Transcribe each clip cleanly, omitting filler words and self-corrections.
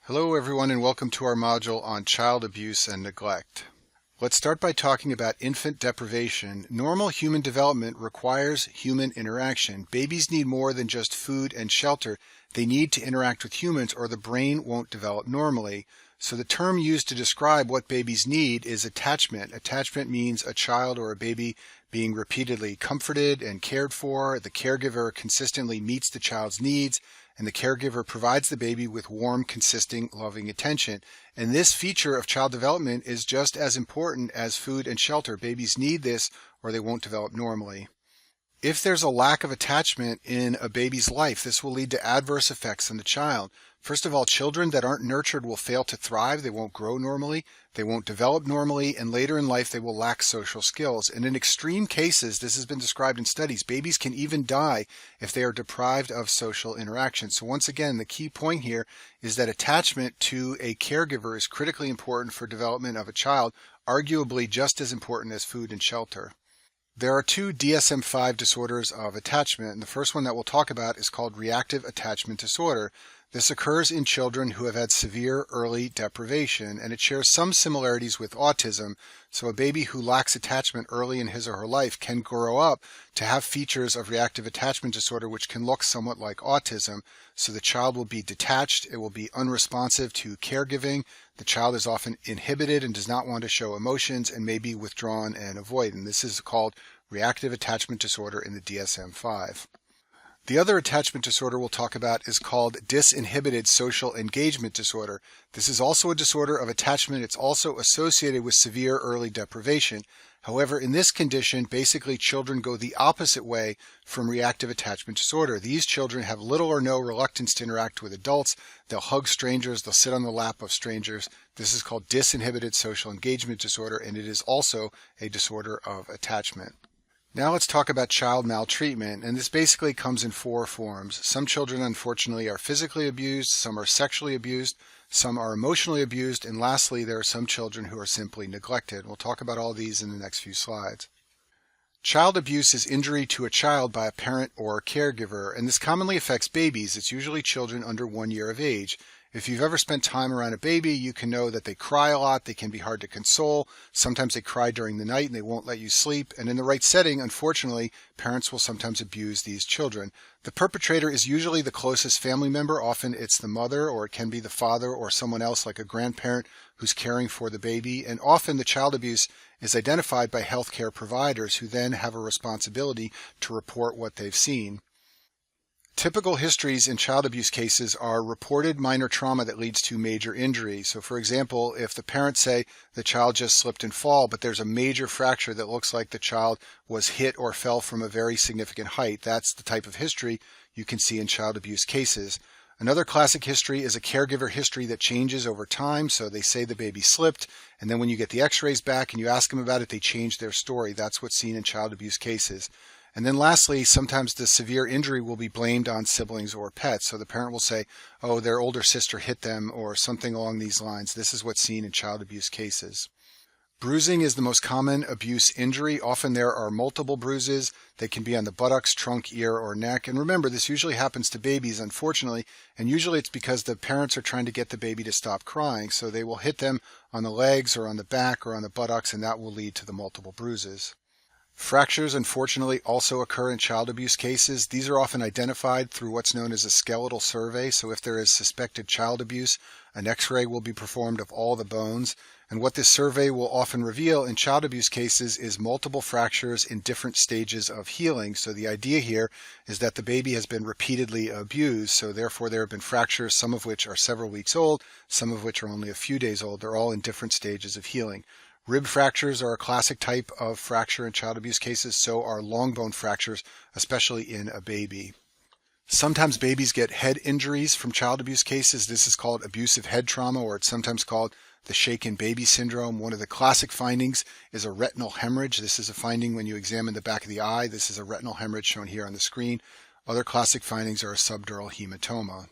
Hello everyone and welcome to our module on child abuse and neglect. Let's start by talking about infant deprivation. Normal human development requires human interaction. Babies need more than just food and shelter. They need to interact with humans or the brain won't develop normally. So the term used to describe what babies need is attachment. Attachment means a child or a baby being repeatedly comforted and cared for. The caregiver consistently meets the child's needs, and the caregiver provides the baby with warm, consistent, loving attention. And this feature of child development is just as important as food and shelter. Babies need this or they won't develop normally. If there's a lack of attachment in a baby's life, this will lead to adverse effects on the child. First of all, children that aren't nurtured will fail to thrive. They won't grow normally. They won't develop normally. And later in life, they will lack social skills. And in extreme cases, this has been described in studies, babies can even die if they are deprived of social interaction. So once again, the key point here is that attachment to a caregiver is critically important for development of a child, arguably just as important as food and shelter. There are two DSM-5 disorders of attachment, and the first one that we'll talk about is called reactive attachment disorder. This occurs in children who have had severe early deprivation, and it shares some similarities with autism. So a baby who lacks attachment early in his or her life can grow up to have features of reactive attachment disorder which can look somewhat like autism. So the child will be detached, it will be unresponsive to caregiving, the child is often inhibited and does not want to show emotions and may be withdrawn and avoidant. This is called reactive attachment disorder in the DSM-5. The other attachment disorder we'll talk about is called disinhibited social engagement disorder. This is also a disorder of attachment. It's also associated with severe early deprivation. However, in this condition, basically children go the opposite way from reactive attachment disorder. These children have little or no reluctance to interact with adults. They'll hug strangers. They'll sit on the lap of strangers. This is called disinhibited social engagement disorder, and it is also a disorder of attachment. Now let's talk about child maltreatment, and this basically comes in four forms. Some children, unfortunately, are physically abused, some are sexually abused, some are emotionally abused, and lastly, there are some children who are simply neglected. We'll talk about all these in the next few slides. Child abuse is injury to a child by a parent or caregiver, and this commonly affects babies. It's usually children under 1 year of age. If you've ever spent time around a baby, you can know that they cry a lot, they can be hard to console, sometimes they cry during the night and they won't let you sleep, and in the right setting, unfortunately, parents will sometimes abuse these children. The perpetrator is usually the closest family member. Often it's the mother, or it can be the father or someone else like a grandparent who's caring for the baby, and often the child abuse is identified by healthcare providers who then have a responsibility to report what they've seen. Typical histories in child abuse cases are reported minor trauma that leads to major injury. So for example, if the parents say the child just slipped and fall, but there's a major fracture that looks like the child was hit or fell from a very significant height, that's the type of history you can see in child abuse cases. Another classic history is a caregiver history that changes over time. So they say the baby slipped, and then when you get the x-rays back and you ask them about it, they change their story. That's what's seen in child abuse cases. And then lastly, sometimes the severe injury will be blamed on siblings or pets. So the parent will say, oh, their older sister hit them or something along these lines. This is what's seen in child abuse cases. Bruising is the most common abuse injury. Often there are multiple bruises. They can be on the buttocks, trunk, ear, or neck. And remember, this usually happens to babies, unfortunately, and usually it's because the parents are trying to get the baby to stop crying. So they will hit them on the legs or on the back or on the buttocks, and that will lead to the multiple bruises. Fractures, unfortunately, also occur in child abuse cases. These are often identified through what's known as a skeletal survey. So if there is suspected child abuse, an x-ray will be performed of all the bones. And what this survey will often reveal in child abuse cases is multiple fractures in different stages of healing. So the idea here is that the baby has been repeatedly abused. So therefore there have been fractures, some of which are several weeks old, some of which are only a few days old. They're all in different stages of healing. Rib fractures are a classic type of fracture in child abuse cases, so are long bone fractures, especially in a baby. Sometimes babies get head injuries from child abuse cases. This is called abusive head trauma, or it's sometimes called the shaken baby syndrome. One of the classic findings is a retinal hemorrhage. This is a finding when you examine the back of the eye. This is a retinal hemorrhage shown here on the screen. Other classic findings are a subdural hematoma.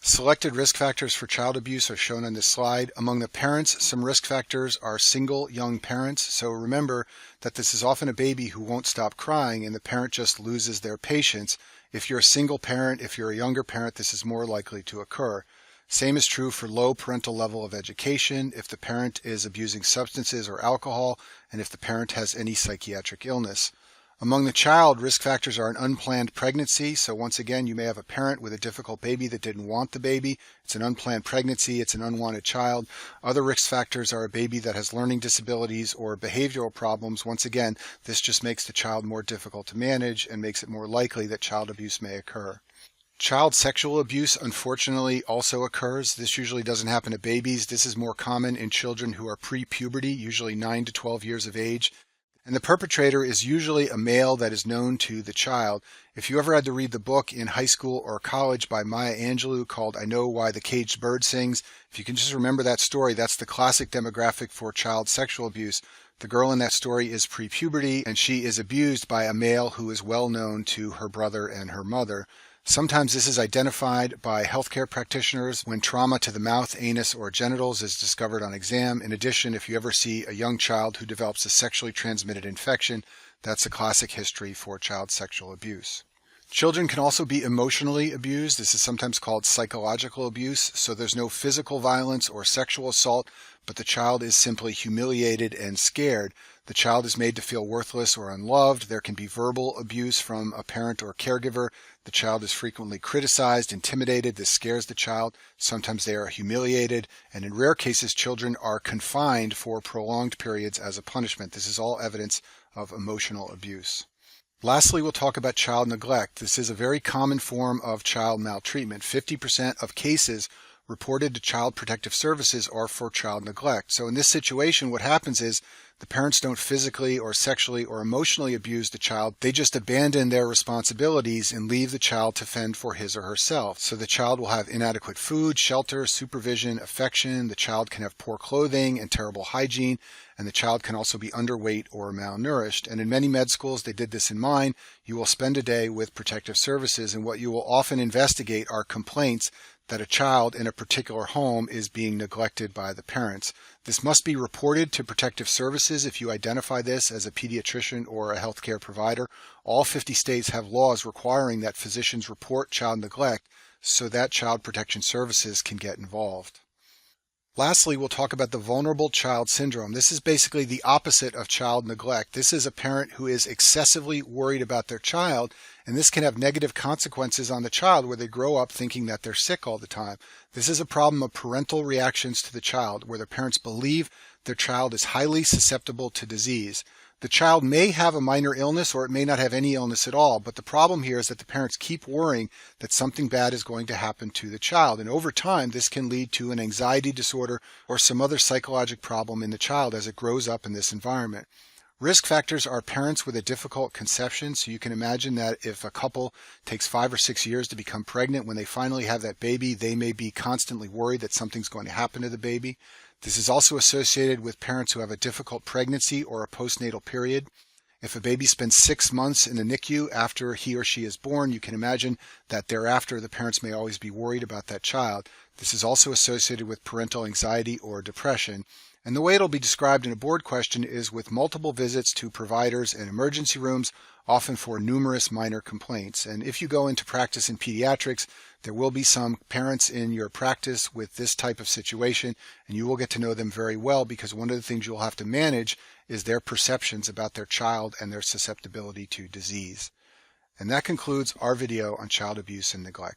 Selected risk factors for child abuse are shown on this slide. Among the parents, some risk factors are single young parents. So remember that this is often a baby who won't stop crying and the parent just loses their patience. If you're a single parent, if you're a younger parent, this is more likely to occur. Same is true for low parental level of education, if the parent is abusing substances or alcohol, and if the parent has any psychiatric illness. Among the child, risk factors are an unplanned pregnancy. So once again, you may have a parent with a difficult baby that didn't want the baby. It's an unplanned pregnancy. It's an unwanted child. Other risk factors are a baby that has learning disabilities or behavioral problems. Once again, this just makes the child more difficult to manage and makes it more likely that child abuse may occur. Child sexual abuse, unfortunately, also occurs. This usually doesn't happen to babies. This is more common in children who are pre-puberty, usually 9 to 12 years of age. And the perpetrator is usually a male that is known to the child. If you ever had to read the book in high school or college by Maya Angelou called I Know Why the Caged Bird Sings, if you can just remember that story, that's the classic demographic for child sexual abuse. The girl in that story is pre-puberty, and she is abused by a male who is well known to her brother and her mother. Sometimes this is identified by healthcare practitioners when trauma to the mouth, anus, or genitals is discovered on exam. In addition, if you ever see a young child who develops a sexually transmitted infection, that's a classic history for child sexual abuse. Children can also be emotionally abused. This is sometimes called psychological abuse. So there's no physical violence or sexual assault, but the child is simply humiliated and scared. The child is made to feel worthless or unloved. There can be verbal abuse from a parent or caregiver. The child is frequently criticized, intimidated. This scares the child. Sometimes they are humiliated. And in rare cases, children are confined for prolonged periods as a punishment. This is all evidence of emotional abuse. Lastly, we'll talk about child neglect. This is a very common form of child maltreatment. 50% of cases reported to Child Protective Services are for child neglect. So in this situation, what happens is the parents don't physically or sexually or emotionally abuse the child. They just abandon their responsibilities and leave the child to fend for his or herself. So the child will have inadequate food, shelter, supervision, affection. The child can have poor clothing and terrible hygiene. And the child can also be underweight or malnourished. And in many med schools, they did this in mine. You will spend a day with protective services, and what you will often investigate are complaints that a child in a particular home is being neglected by the parents. This must be reported to protective services if you identify this as a pediatrician or a healthcare provider. All 50 states have laws requiring that physicians report child neglect so that Child Protection Services can get involved. Lastly, we'll talk about the vulnerable child syndrome. This is basically the opposite of child neglect. This is a parent who is excessively worried about their child, and this can have negative consequences on the child where they grow up thinking that they're sick all the time. This is a problem of parental reactions to the child, where the parents believe their child is highly susceptible to disease. The child may have a minor illness or it may not have any illness at all, but the problem here is that the parents keep worrying that something bad is going to happen to the child. And over time, this can lead to an anxiety disorder or some other psychological problem in the child as it grows up in this environment. Risk factors are parents with a difficult conception. So you can imagine that if a couple takes 5 or 6 years to become pregnant, when they finally have that baby, they may be constantly worried that something's going to happen to the baby. This is also associated with parents who have a difficult pregnancy or a postnatal period. If a baby spends 6 months in the NICU after he or she is born, you can imagine that thereafter the parents may always be worried about that child. This is also associated with parental anxiety or depression. And the way it'll be described in a board question is with multiple visits to providers and emergency rooms, often for numerous minor complaints. And if you go into practice in pediatrics, there will be some parents in your practice with this type of situation, and you will get to know them very well because one of the things you'll have to manage is their perceptions about their child and their susceptibility to disease. And that concludes our video on child abuse and neglect.